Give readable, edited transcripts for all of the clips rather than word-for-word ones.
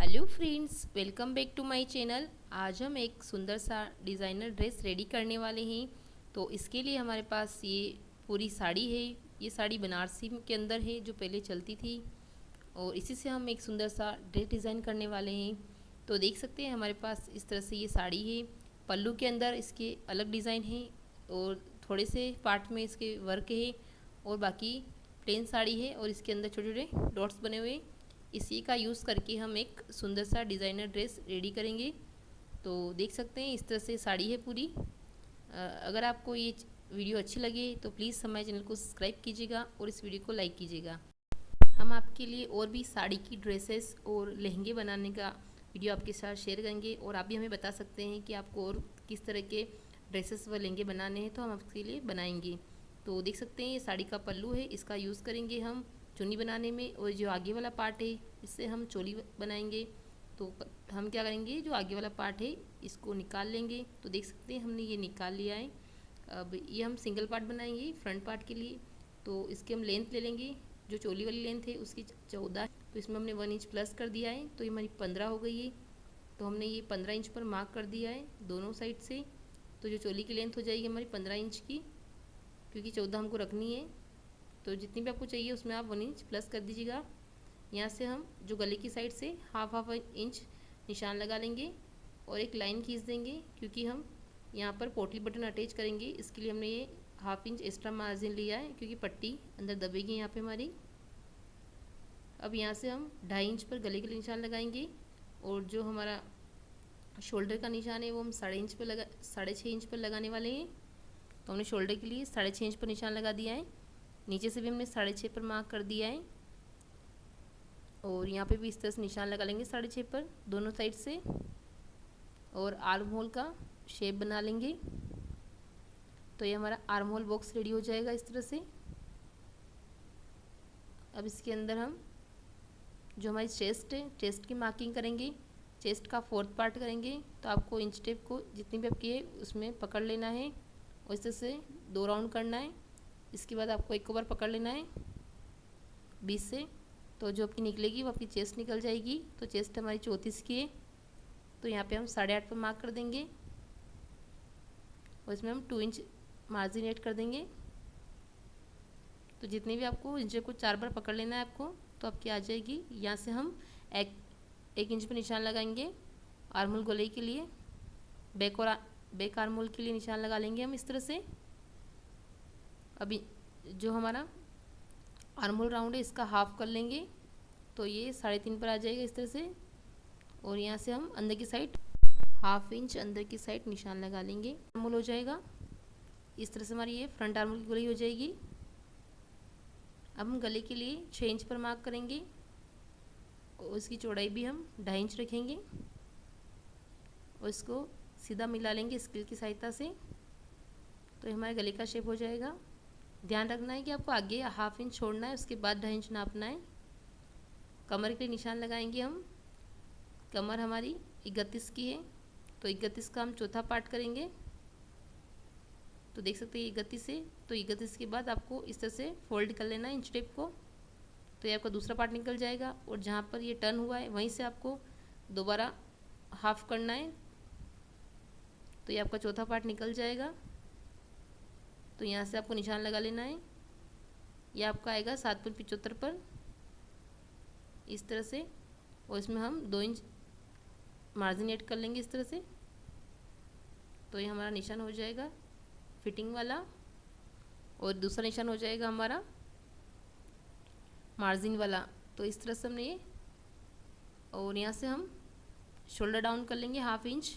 Hello friends, welcome back to my channel. आज हम एक सुंदर सा डिज़ाइनर ड्रेस रेडी करने वाले हैं। तो इसके लिए हमारे पास ये पूरी साड़ी है। ये साड़ी बनारसी के अंदर है जो पहले चलती थी, और इसी से हम एक सुंदर सा ड्रेस डिज़ाइन करने वाले हैं। तो देख सकते हैं हमारे पास इस तरह से ये साड़ी है। पल्लू के अंदर इसके अलग डिज़ाइन है और थोड़े से पार्ट में इसके वर्क है, और बाकी प्लेन साड़ी है और इसके अंदर छोटे छोटे डॉट्स बने हुए। इसी का यूज़ करके हम एक सुंदर सा डिज़ाइनर ड्रेस रेडी करेंगे। तो देख सकते हैं इस तरह से साड़ी है पूरी। अगर आपको ये वीडियो अच्छी लगे तो प्लीज़ हमारे चैनल को सब्सक्राइब कीजिएगा और इस वीडियो को लाइक कीजिएगा। हम आपके लिए और भी साड़ी की ड्रेसेस और लहंगे बनाने का वीडियो आपके साथ शेयर करेंगे, और आप भी हमें बता सकते हैं कि आपको और किस तरह के ड्रेसेस व लहंगे बनाने हैं, तो हम आपके लिए बनाएंगे। तो देख सकते हैं ये साड़ी का पल्लू है, इसका यूज़ करेंगे हम चुन्नी बनाने में, और जो आगे वाला पार्ट है इससे हम चोली बनाएंगे। तो हम क्या करेंगे, जो आगे वाला पार्ट है इसको निकाल लेंगे। तो देख सकते हैं हमने ये निकाल लिया है। अब ये हम सिंगल पार्ट बनाएंगे फ्रंट पार्ट के लिए। तो इसके हम लेंथ ले लेंगे, जो चोली वाली लेंथ है उसकी 14, तो इसमें हमने 1 इंच प्लस कर दिया है, तो ये हमारी 15 हो गई है। तो हमने ये 15 इंच पर मार्क कर दिया है दोनों साइड से। तो जो चोली की लेंथ हो जाएगी हमारी 15 इंच की, क्योंकि 14 हमको रखनी है। तो जितनी भी आपको चाहिए उसमें आप 1 इंच प्लस कर दीजिएगा। यहाँ से हम जो गले की साइड से हाफ इंच निशान लगा लेंगे और एक लाइन खींच देंगे, क्योंकि हम यहाँ पर पोटली बटन अटैच करेंगे। इसके लिए हमने ये हाफ इंच एक्स्ट्रा मार्जिन लिया है, क्योंकि पट्टी अंदर दबेगी यहाँ पे हमारी। अब यहाँ से हम 2.5 इंच पर गले के लिए निशान लगाएंगे, और जो हमारा शोल्डर का निशान है वो हम 6.5 इंच पर लगाने वाले हैं। तो हमने शोल्डर के लिए 6.5 इंच पर निशान लगा दिया है। नीचे से भी हमने 6.5 पर मार्क कर दिया है, और यहाँ पे भी इस तरह से निशान लगा लेंगे 6.5 पर दोनों साइड से, और आर्म होल का शेप बना लेंगे। तो ये हमारा आर्म होल बॉक्स रेडी हो जाएगा इस तरह से। अब इसके अंदर हम जो हमारी चेस्ट है, चेस्ट की मार्किंग करेंगे। चेस्ट का 4th पार्ट करेंगे। तो आपको इंच टेप को जितनी भी आपकी है उसमें पकड़ लेना है, और इस तरह से 2 राउंड करना है। इसके बाद आपको एक बार पकड़ लेना है 20 से, तो जो आपकी निकलेगी वो आपकी चेस्ट निकल जाएगी। तो चेस्ट हमारी 34 की है, तो यहाँ पे हम 8.5 पर मार्क कर देंगे, और इसमें हम 2 इंच मार्जिन ऐड कर देंगे। तो जितने भी आपको इंच को 4 बार पकड़ लेना है आपको, तो आपकी आ जाएगी। यहाँ से हम एक इंच पर निशान लगाएंगे आर्म होल गले के लिए। बैक आर्म होल के लिए निशान लगा लेंगे हम इस तरह से। अभी जो हमारा आर्म होल राउंड है इसका हाफ कर लेंगे, तो ये 3.5 पर आ जाएगा इस तरह से। और यहाँ से हम अंदर की साइड हाफ इंच अंदर की साइड निशान लगा लेंगे। आर्म होल हो जाएगा इस तरह से, हमारी ये फ्रंट आर्म होल की गोलाई हो जाएगी। अब हम गले के लिए 6 इंच पर मार्क करेंगे, और इसकी चौड़ाई भी हम 2.5 इंच रखेंगे, और इसको सीधा मिला लेंगे स्केल की सहायता से। तो हमारे गले का शेप हो जाएगा। ध्यान रखना है कि आपको आगे हाफ इंच छोड़ना है, उसके बाद 2.5 इंच नापना है। कमर के लिए निशान लगाएंगे हम। कमर हमारी 31 की है, तो 31 का हम 4था पार्ट करेंगे। तो देख सकते हैं 31 है, तो 31 के बाद आपको इस तरह से फोल्ड कर लेना है इंच टेप को, तो ये आपका दूसरा पार्ट निकल जाएगा। और जहाँ पर ये टर्न हुआ है वहीं से आपको दोबारा हाफ करना है, तो ये आपका 4था पार्ट निकल जाएगा। तो यहाँ से आपको निशान लगा लेना है। ये आपका आएगा 7.75 पर इस तरह से, और इसमें हम 2 इंच मार्जिन ऐड कर लेंगे इस तरह से। तो ये हमारा निशान हो जाएगा फिटिंग वाला, और दूसरा निशान हो जाएगा हमारा मार्जिन वाला। तो इस तरह से हमने ये, और यहाँ से हम शोल्डर डाउन कर लेंगे हाफ इंच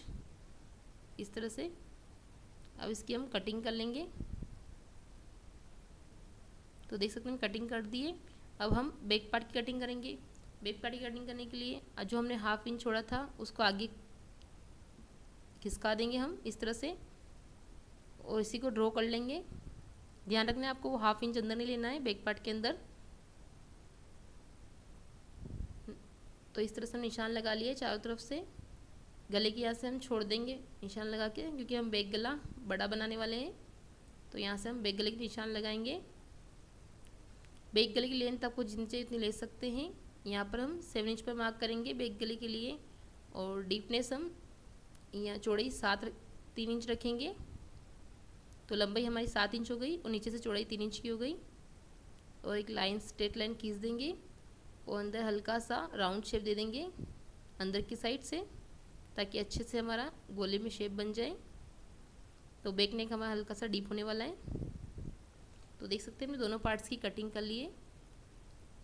इस तरह से। अब इसकी हम कटिंग कर लेंगे। तो देख सकते हैं कटिंग कर दिए। अब हम बैक पार्ट की कटिंग करेंगे। बैक पार्ट की कटिंग करने के लिए जो हमने हाफ इंच छोड़ा था उसको आगे खिसका देंगे हम इस तरह से, और इसी को ड्रॉ कर लेंगे। ध्यान रखना है आपको वो हाफ इंच अंदर नहीं लेना है बैक पार्ट के अंदर। तो इस तरह से हम निशान लगा लिए चारों तरफ से। गले की यहाँ से हम छोड़ देंगे निशान लगा के, क्योंकि हम बैक गला बड़ा बनाने वाले हैं। तो यहाँ से हम बैक गले के निशान लगाएंगे। बैक गले की लेंथ आपको जितनी चाहिए उतनी ले सकते हैं। यहाँ पर हम 7 इंच पर मार्क करेंगे बैक गले के लिए। और डीपनेस हम यहाँ चौड़ाई 3 इंच रखेंगे। तो लंबाई हमारी 7 इंच हो गई और नीचे से चौड़ाई 3 इंच की हो गई। और एक लाइन, स्ट्रेट लाइन खींच देंगे और अंदर हल्का सा राउंड शेप दे देंगे अंदर की साइड से, ताकि अच्छे से हमारा गोले में शेप बन जाए। तो बैक नेक हमारा हल्का सा डीप होने वाला है। तो देख सकते हैं हमने दोनों पार्ट्स की कटिंग कर लिए।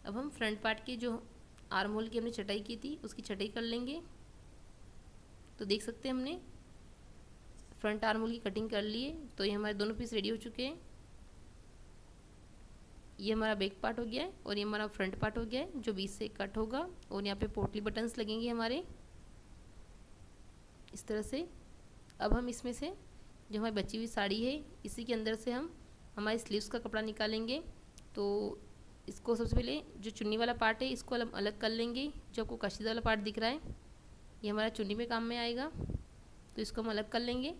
अब हम फ्रंट पार्ट के जो आर्म होल की हमने चटाई की थी उसकी चटाई कर लेंगे। तो देख सकते हैं हमने फ्रंट आर्म होल की कटिंग कर ली है। तो ये हमारे दोनों पीस रेडी हो चुके हैं। ये हमारा बैक पार्ट हो गया है और ये हमारा फ्रंट पार्ट हो गया है जो बीच से कट होगा। और यहाँ पे पोटली बटन्स लगेंगे हमारे इस तरह से। अब हम इसमें से जो हमारी बची हुई साड़ी है इसी के अंदर से हम हमारे स्लीव्स का कपड़ा निकालेंगे। तो इसको सबसे पहले जो चुन्नी वाला पार्ट है इसको हम अलग कर लेंगे। जो आपको कशीदा वाला पार्ट दिख रहा है ये हमारा चुन्नी में काम में आएगा, तो इसको हम अलग कर लेंगे।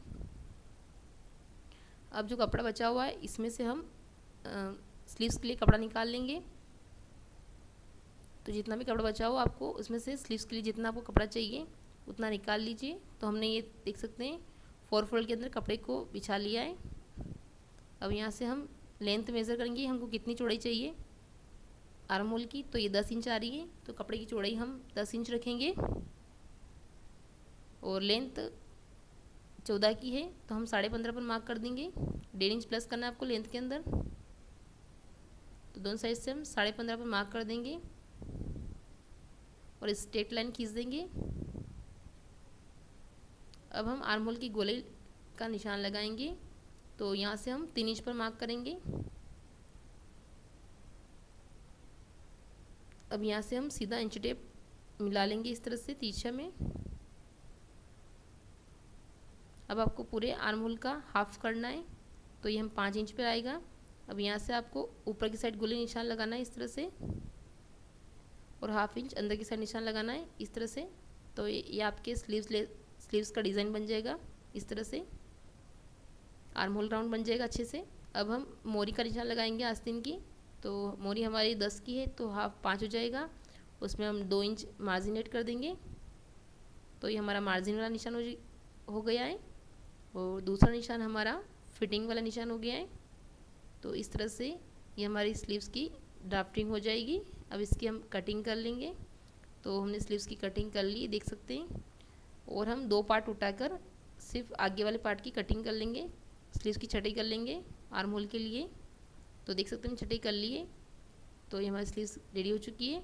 अब जो कपड़ा बचा हुआ है इसमें से हम स्लीव्स के लिए कपड़ा निकाल लेंगे। तो जितना भी कपड़ा बचा हो आपको उसमें से स्लीव्स के लिए जितना आपको कपड़ा चाहिए उतना निकाल लीजिए। तो हमने ये देख सकते हैं 4 फोल्ड के अंदर कपड़े को बिछा लिया है। अब यहाँ से हम लेंथ मेज़र करेंगे, हमको कितनी चौड़ाई चाहिए आर्म होल की। तो ये 10 इंच आ रही है, तो कपड़े की चौड़ाई हम 10 इंच रखेंगे। और लेंथ 14 की है तो हम 15.5 पर मार्क कर देंगे। 1.5 इंच प्लस करना है आपको लेंथ के अंदर। तो दोनों साइड से हम 15.5 पर मार्क कर देंगे और स्ट्रेट लाइन खींच देंगे। अब हम आर्म होल की गोले का निशान लगाएंगे। तो यहाँ से हम 3 इंच पर मार्क करेंगे। अब यहाँ से हम सीधा इंच टेप मिला लेंगे इस तरह से तिरछा में। अब आपको पूरे आर्म होल का हाफ करना है, तो ये हम 5 इंच पर आएगा। अब यहाँ से आपको ऊपर की साइड गोले निशान लगाना है इस तरह से, और हाफ इंच अंदर की साइड निशान लगाना है इस तरह से। तो ये आपके स्लीव्स का डिज़ाइन बन जाएगा इस तरह से। आर्म होल राउंड बन जाएगा अच्छे से। अब हम मोरी का निशान लगाएंगे आस्तीन की। तो मोरी हमारी 10 की है तो हाफ 5 हो जाएगा। उसमें हम 2 इंच मार्जिन ऐड कर देंगे। तो ये हमारा मार्जिन वाला निशान हो गया है। और दूसरा निशान हमारा फिटिंग वाला निशान हो गया है। तो इस तरह से ये हमारी स्लीव्स की ड्राफ्टिंग हो जाएगी। अब इसकी हम कटिंग कर लेंगे। तो हमने स्लीव्स की कटिंग कर ली, देख सकते हैं। और हम 2 पार्ट उठाकर सिर्फ आगे वाले पार्ट की कटिंग कर लेंगे, स्लीव्स की छटाई कर लेंगे आर्म होल के लिए। तो देख सकते हैं छटाई कर लिए। तो ये हमारी स्लीव्स रेडी हो चुकी है।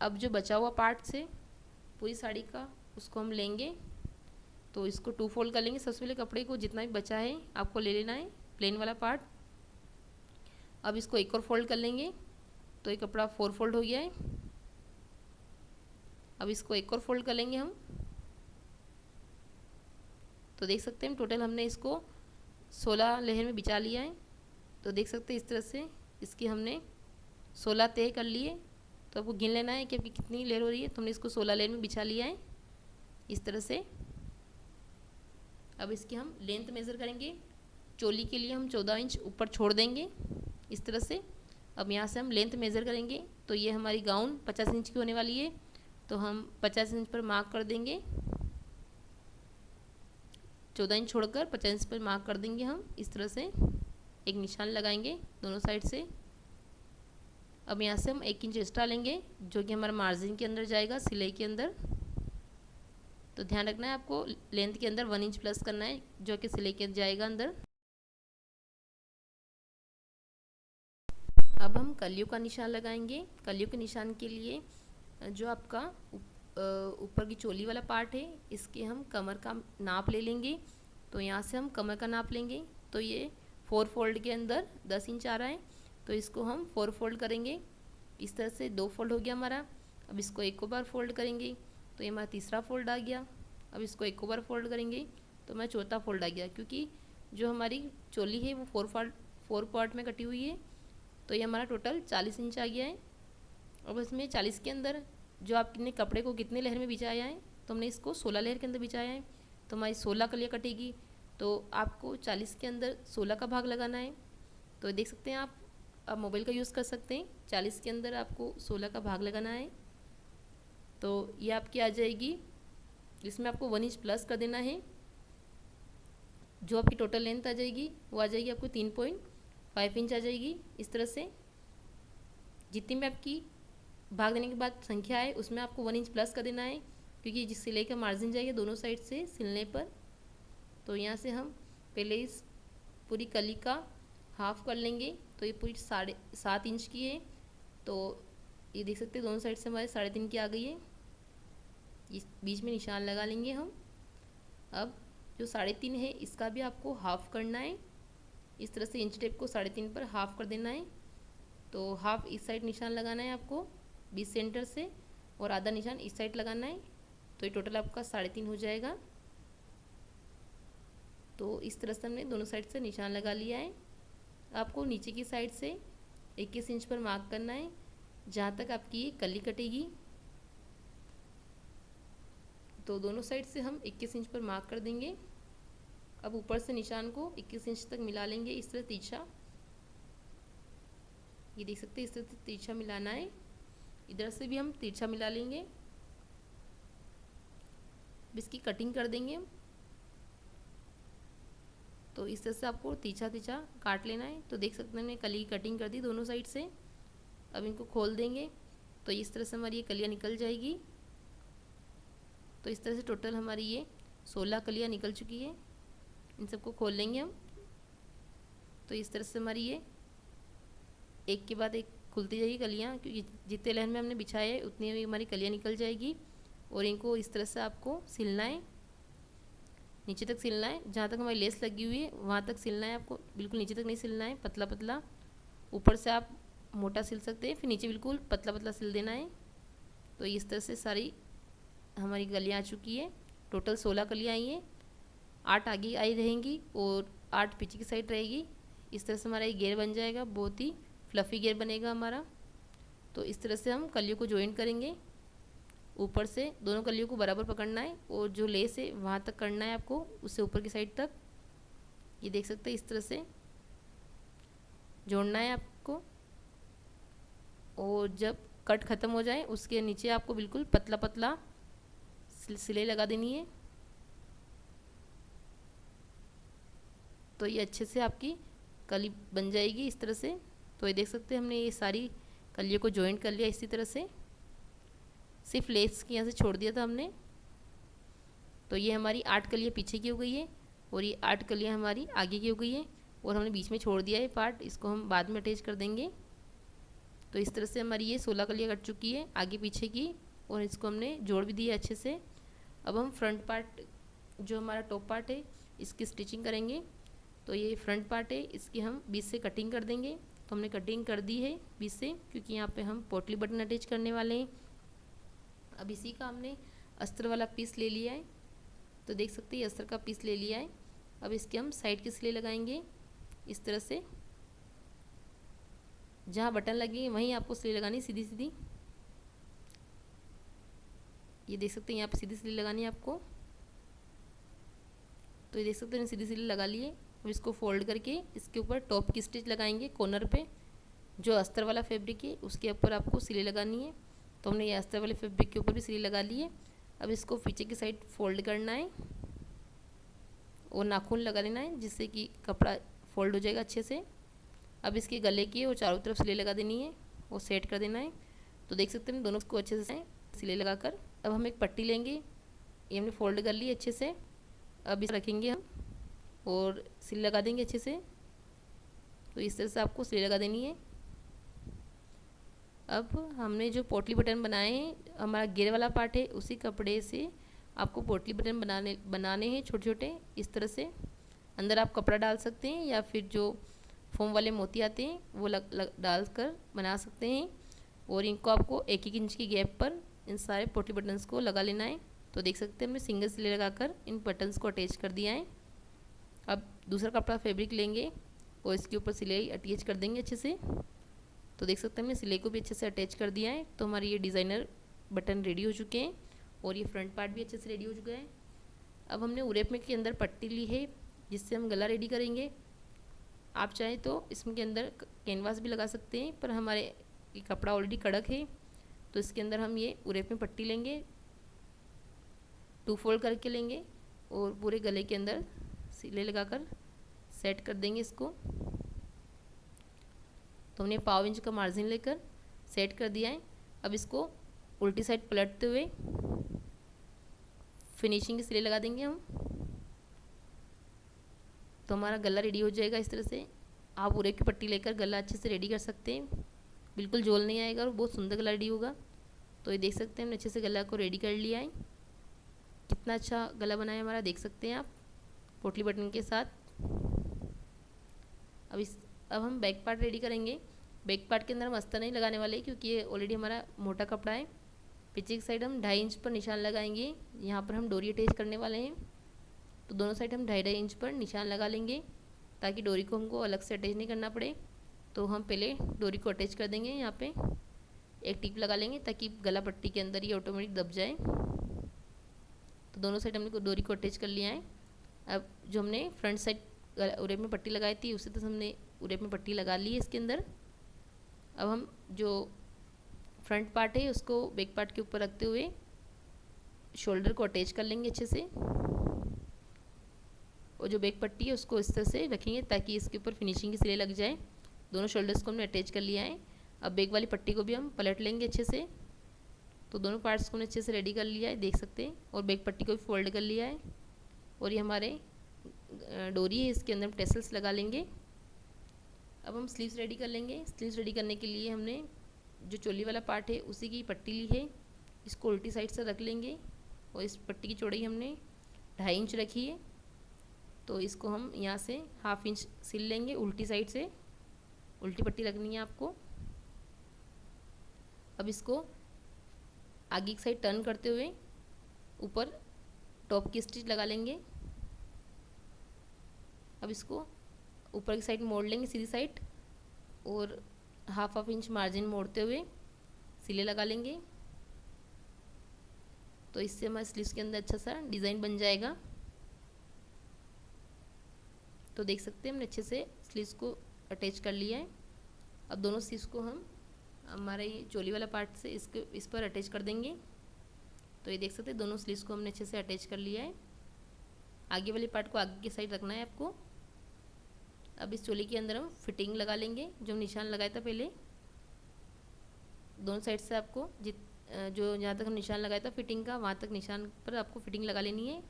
अब जो बचा हुआ पार्ट से पूरी साड़ी का उसको हम लेंगे। तो इसको 2 फोल्ड कर लेंगे। सबसे पहले कपड़े को जितना भी बचा है आपको ले लेना है प्लेन वाला पार्ट। अब इसको एक और फोल्ड कर लेंगे। तो ये कपड़ा 4 फोल्ड हो गया है। अब इसको एक और फोल्ड कर लेंगे हम। तो देख सकते हैं टोटल हमने इसको 16 लेयर में बिछा लिया है। तो देख सकते हैं इस तरह से इसकी हमने 16 तय कर लिए। तो आपको गिन लेना है कि आपकी कितनी लेयर हो रही है। तो हमने इसको 16 लेयर में बिछा लिया है इस तरह से। अब इसकी हम लेंथ मेज़र करेंगे। चोली के लिए हम 14 इंच ऊपर छोड़ देंगे इस तरह से। अब यहाँ से हम लेंथ मेज़र करेंगे। तो ये हमारी गाउन 50 इंच की होने वाली है। तो हम 50 इंच पर मार्क कर देंगे। 14 इंच छोड़कर 50 इंच पर मार्क कर देंगे हम इस तरह से। एक निशान लगाएंगे दोनों साइड से। अब यहाँ से हम 1 इंच एक्स्ट्रा लेंगे जो कि हमारा मार्जिन के अंदर जाएगा, सिलाई के अंदर। तो ध्यान रखना है आपको लेंथ के अंदर 1 इंच प्लस करना है जो कि सिलाई के जाएगा अंदर। अब हम कलियों का निशान लगाएंगे। कलियों के निशान के लिए जो आपका ऊपर की चोली वाला पार्ट है इसके हम कमर का नाप ले लेंगे। तो यहाँ से हम कमर का नाप लेंगे। तो ये 4 फोल्ड के अंदर 10 इंच आ रहा है। तो इसको हम 4 फोल्ड करेंगे इस तरह से। 2 फोल्ड हो गया हमारा। अब इसको एक बार फोल्ड करेंगे तो ये हमारा तीसरा फोल्ड आ गया। अब इसको एक बार फोल्ड करेंगे तो हमारा चौथा फोल्ड आ गया, क्योंकि जो हमारी चोली है वो 4 पार्ट में कटी हुई है। तो ये हमारा टोटल 40 इंच आ गया है। अब इसमें 40 के अंदर जो आपने कपड़े को कितने लेयर में बिछाया है, तो हमने इसको 16 लेयर के अंदर बिछाया है। तो हमारी 16 कलियाँ कटेगी। तो आपको 40 के अंदर 16 का भाग लगाना है। तो देख सकते हैं आप आप मोबाइल का यूज़ कर सकते हैं। 40 के अंदर आपको 16 का भाग लगाना है, तो ये आपकी आ जाएगी। इसमें आपको 1 इंच प्लस कर देना है। जो आपकी टोटल लेंथ आ जाएगी वो आ जाएगी आपको 3.5 इंच आ जाएगी। इस तरह से जितनी भी आपकी भाग देने के बाद संख्या है उसमें आपको 1 इंच प्लस कर देना है, क्योंकि जिस सिलाई का मार्जिन जाएगा दोनों साइड से सिलने पर। तो यहाँ से हम पहले इस पूरी कली का हाफ कर लेंगे। तो ये पूरी 7.5 इंच की है, तो ये देख सकते हैं दोनों साइड से हमारे 3.5 की आ गई है। इस बीच में निशान लगा लेंगे हम। अब जो 3.5 है इसका भी आपको हाफ करना है। इस तरह से इंच टेप को 3.5 पर हाफ कर देना है। तो हाफ इस साइड निशान लगाना है आपको 20 सेंटर से, और आधा निशान इस साइड लगाना है। तो ये टोटल आपका 3.5 हो जाएगा। तो इस तरह से हमने दोनों साइड से निशान लगा लिया है। आपको नीचे की साइड से 21 इंच पर मार्क करना है, जहाँ तक आपकी ये कली कटेगी। तो दोनों साइड से हम 21 इंच पर मार्क कर देंगे। अब ऊपर से निशान को 21 इंच तक मिला लेंगे इस तरह तिरछा। ये देख सकते हैं इस तरह से तिरछा मिलाना है। इधर से भी हम तिरछा मिला लेंगे। इसकी कटिंग कर देंगे हम। तो इस तरह से आपको तिरछा तिरछा काट लेना है। तो देख सकते हैं हमने कली की कटिंग कर दी दोनों साइड से। अब इनको खोल देंगे तो इस तरह से हमारी ये कलियाँ निकल जाएगी। तो इस तरह से टोटल हमारी ये 16 कलियाँ निकल चुकी है। इन सबको खोल लेंगे हम। तो इस तरह से हमारी ये एक के बाद एक खुलती जाएगी कलियाँ, क्योंकि जितने लाइन में हमने बिछाया है उतनी ही हमारी कलियाँ निकल जाएगी। और इनको इस तरह से आपको सिलना है, नीचे तक सिलना है। जहाँ तक हमारी लेस लगी हुई है वहाँ तक सिलना है आपको, बिल्कुल नीचे तक नहीं सिलना है, पतला पतला। ऊपर से आप मोटा सिल सकते हैं, फिर नीचे बिल्कुल पतला पतला सिल देना है। तो इस तरह से सारी हमारी कलियाँ आ चुकी है। टोटल 16 कलियाँ आई हैं, 8 आगे आई रहेंगी और 8 पीछे की साइड रहेगी। इस तरह से हमारा ये घेर बन जाएगा, बहुत ही फ्लफ़ी घेर बनेगा हमारा। तो इस तरह से हम कलियों को जॉइन करेंगे। ऊपर से दोनों कलियों को बराबर पकड़ना है और जो लेस है वहाँ तक करना है आपको, उससे ऊपर की साइड तक। ये देख सकते हैं इस तरह से जोड़ना है आपको। और जब कट ख़त्म हो जाए उसके नीचे आपको बिल्कुल पतला पतला सिलाई लगा देनी है। तो ये अच्छे से आपकी कली बन जाएगी इस तरह से। तो ये देख सकते हैं हमने ये सारी कलियों को जॉइंट कर लिया इसी तरह से। सिर्फ लेस की यहाँ से छोड़ दिया था हमने। तो ये हमारी 8 कलियाँ पीछे की हो गई है और ये 8 कलियाँ हमारी आगे की हो गई है, और हमने बीच में छोड़ दिया है पार्ट, इसको हम बाद में अटैच कर देंगे। तो इस तरह से हमारी ये 16 कलियाँ कट चुकी है आगे पीछे की, और इसको हमने जोड़ भी दिया अच्छे से। अब हम फ्रंट पार्ट, जो हमारा टॉप पार्ट है, इसकी स्टिचिंग करेंगे। तो ये फ्रंट पार्ट है, इसकी हम बीच से कटिंग कर देंगे। तो हमने कटिंग कर दी है बीच से, क्योंकि यहाँ पे हम पोटली बटन अटैच करने वाले हैं। अब इसी का हमने अस्तर वाला पीस ले लिया है। तो देख सकते हैं अस्तर का पीस ले लिया है। अब इसके हम साइड की सिलाई लगाएंगे इस तरह से। जहाँ बटन लगे वहीं आपको सिलाई लगानी सीधी सीधी। ये देख सकते हैं यहाँ पे सीधी सिलाई लगानी है आपको। तो ये देख सकते हैं सीधी सिलाई लगा लिए। अब इसको फोल्ड करके इसके ऊपर टॉप की स्टिच लगाएंगे कॉर्नर पे। जो अस्तर वाला फैब्रिक है उसके ऊपर आपको सिलाई लगानी है। तो हमने ये अस्तर वाले फैब्रिक के ऊपर भी सिलाई लगा ली है। अब इसको पीछे की साइड फोल्ड करना है और नाखून लगा लेना है, जिससे कि कपड़ा फोल्ड हो जाएगा अच्छे से। अब इसके गले की और चारों तरफ सिलाई लगा देनी है और सेट कर देना है। तो देख सकते हैं दोनों को अच्छे से सिलाई लगाकर। अब हम एक पट्टी लेंगे, ये हमने फोल्ड कर ली अच्छे से। अब इसे रखेंगे हम और सिलाई लगा देंगे अच्छे से। तो इस तरह से आपको सिलाई लगा देनी है। अब हमने जो पोटली बटन बनाए हैं, हमारा घेर वाला पार्ट है, उसी कपड़े से आपको पोटली बटन बनाने हैं छोटे छोटे इस तरह से। अंदर आप कपड़ा डाल सकते हैं या फिर जो फोम वाले मोती आते हैं वो डाल कर बना सकते हैं। और इनको आपको 1-1 इंच की गैप पर इन सारे पोटली बटन्स को लगा लेना है। तो देख सकते हैं हमने सिंगल सिलाई लगाकर इन बटन्स को अटैच कर दिया है। अब दूसरा कपड़ा फैब्रिक लेंगे और इसके ऊपर सिलाई अटैच कर देंगे अच्छे से। तो देख सकते हैं हमने सिलाई को भी अच्छे से अटैच कर दिया है। तो हमारे ये डिज़ाइनर बटन रेडी हो चुके हैं और ये फ्रंट पार्ट भी अच्छे से रेडी हो चुका है। अब हमने उरेप में के अंदर पट्टी ली है जिससे हम गला रेडी करेंगे। आप चाहें तो इसमें के अंदर कैनवास भी लगा सकते हैं, पर हमारे ये कपड़ा ऑलरेडी कड़क है तो इसके अंदर हम ये उरेप में पट्टी लेंगे, 2 फोल्ड करके लेंगे और पूरे गले के अंदर सिले लगाकर सेट कर देंगे इसको। तो हमने 1/2 इंच का मार्जिन लेकर सेट कर दिया है। अब इसको उल्टी साइड पलटते हुए फिनिशिंग के सिले लगा देंगे हम। तो हमारा गला रेडी हो जाएगा। इस तरह से आप उरे की पट्टी लेकर गला अच्छे से रेडी कर सकते हैं, बिल्कुल झोल नहीं आएगा और बहुत सुंदर गला रेडी होगा। तो ये देख सकते हैं हमने अच्छे से गला को रेडी कर लिया है। कितना अच्छा गला बना है हमारा, देख सकते हैं आप पोटली बटन के साथ। अब हम बैक पार्ट रेडी करेंगे। बैक पार्ट के अंदर हम अस्तर नहीं लगाने वाले क्योंकि ये ऑलरेडी हमारा मोटा कपड़ा है। पीछे की साइड हम 2.5 इंच पर निशान लगाएंगे। यहाँ पर हम डोरी अटैच करने वाले हैं, तो दोनों साइड हम 2.5 इंच पर निशान लगा लेंगे ताकि डोरी को हमको अलग से अटैच नहीं करना पड़े। तो हम पहले डोरी को अटैच कर देंगे। यहाँ पे एक टिप लगा लेंगे ताकि गला पट्टी के अंदर ये ऑटोमेटिक दब जाए। तो दोनों साइड हमने डोरी को अटैच कर लिया है। अब जो हमने फ्रंट साइड उरेप में पट्टी लगाई थी उसी तरह हमने उरेप में पट्टी लगा ली है इसके अंदर। अब हम जो फ्रंट पार्ट है उसको बैक पार्ट के ऊपर रखते हुए शोल्डर को अटैच कर लेंगे अच्छे से, और जो बैक पट्टी है उसको इस तरह से रखेंगे ताकि इसके ऊपर फिनिशिंग की सिले लग जाए। दोनों शोल्डर्स को हमने अटैच कर लिया है। अब बैक वाली पट्टी को भी हम पलट लेंगे अच्छे से। तो दोनों पार्ट्स को हमने अच्छे से रेडी कर लिया है, देख सकते हैं, और बैक पट्टी को भी फोल्ड कर लिया है। और ये हमारे डोरी है, इसके अंदर हम टेसल्स लगा लेंगे। अब हम स्लीव्स रेडी कर लेंगे। स्लीव्स रेडी करने के लिए हमने जो चोली वाला पार्ट है उसी की पट्टी ली है, इसको उल्टी साइड से रख लेंगे और इस पट्टी की चौड़ाई हमने 2.5 इंच रखी है। तो इसको हम यहाँ से 1/2 इंच सिल लेंगे उल्टी साइड से। उल्टी पट्टी रखनी है आपको। अब इसको आगे की साइड टर्न करते हुए ऊपर टॉप की स्टिच लगा लेंगे। अब इसको ऊपर की साइड मोड़ लेंगे सीधी साइड और 1/2 इंच मार्जिन मोड़ते हुए सिले लगा लेंगे। तो इससे हमारे स्लीव्स के अंदर अच्छा सा डिज़ाइन बन जाएगा। तो देख सकते हैं हमने अच्छे से स्लीव्स को अटैच कर लिया है। अब दोनों स्लीव्स को हम हमारे ये चोली वाला पार्ट से इस पर अटैच कर देंगे। तो ये देख सकते हैं दोनों स्लीव्स को हमने अच्छे से अटैच कर लिया है। आगे वाले पार्ट को आगे की साइड रखना है आपको। अब इस चोली के अंदर हम फिटिंग लगा लेंगे, जो निशान लगाया था पहले। दोनों साइड से आपको जो जहाँ तक हम निशान लगाया था फिटिंग का, वहाँ तक निशान पर आपको फिटिंग लगा लेनी है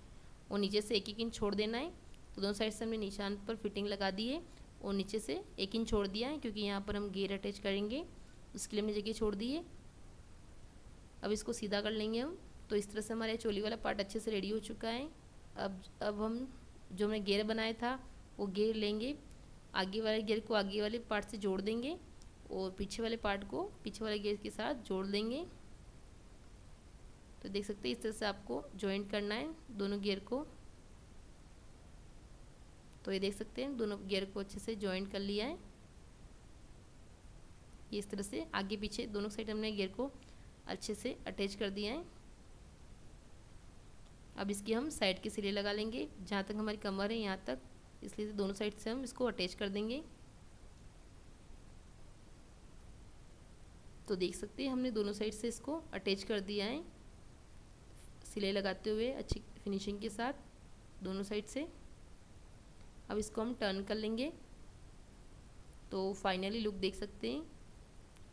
और नीचे से 1-1 इंच छोड़ देना है। तो दोनों साइड से हमने निशान पर फिटिंग लगा दी है और नीचे से 1 इंच छोड़ दिया है क्योंकि यहाँ पर हम घेर अटैच करेंगे, उसके लिए हमने जगह छोड़ दी है। अब इसको सीधा कर लेंगे हम। तो इस तरह से हमारे चोली वाला पार्ट अच्छे से रेडी हो चुका है। अब हम जो हमने घेर बनाया था वो घेर लेंगे, आगे वाले घेर को आगे वाले पार्ट से जोड़ देंगे और पीछे वाले पार्ट को पीछे वाले घेर के साथ जोड़ देंगे। तो देख सकते हैं इस तरह से आपको जॉइंट करना है दोनों घेर को। तो ये देख सकते हैं दोनों घेर को अच्छे से जॉइंट कर लिया है। ये इस तरह से आगे पीछे दोनों साइड हमने घेर को अच्छे से अटैच कर दिया है। अब इसकी हम साइड के सिले लगा लेंगे, जहाँ तक हमारी कमर है यहाँ तक, इसलिए दोनों साइड से हम इसको अटैच कर देंगे। तो देख सकते हैं हमने दोनों साइड से इसको अटैच कर दिया है सिलाई लगाते हुए अच्छी फिनिशिंग के साथ दोनों साइड से। अब इसको हम टर्न कर लेंगे। तो फाइनली लुक देख सकते हैं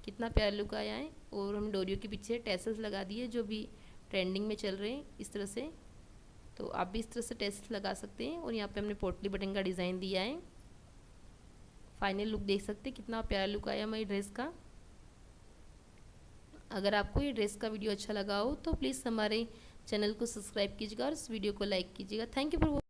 कितना प्यारा लुक आया है। और हम डोरियों के पीछे टैसल्स लगा दिए जो भी ट्रेंडिंग में चल रहे हैं इस तरह से। तो आप भी इस तरह से टैसल्स लगा सकते हैं। और यहाँ पे हमने पोटली बटन का डिज़ाइन दिया है। फाइनल लुक देख सकते हैं कितना प्यारा लुक आया हमारी ड्रेस का। अगर आपको ये ड्रेस का वीडियो अच्छा लगा हो तो प्लीज़ हमारे चैनल को सब्सक्राइब कीजिएगा और इस वीडियो को लाइक कीजिएगा। Thank you for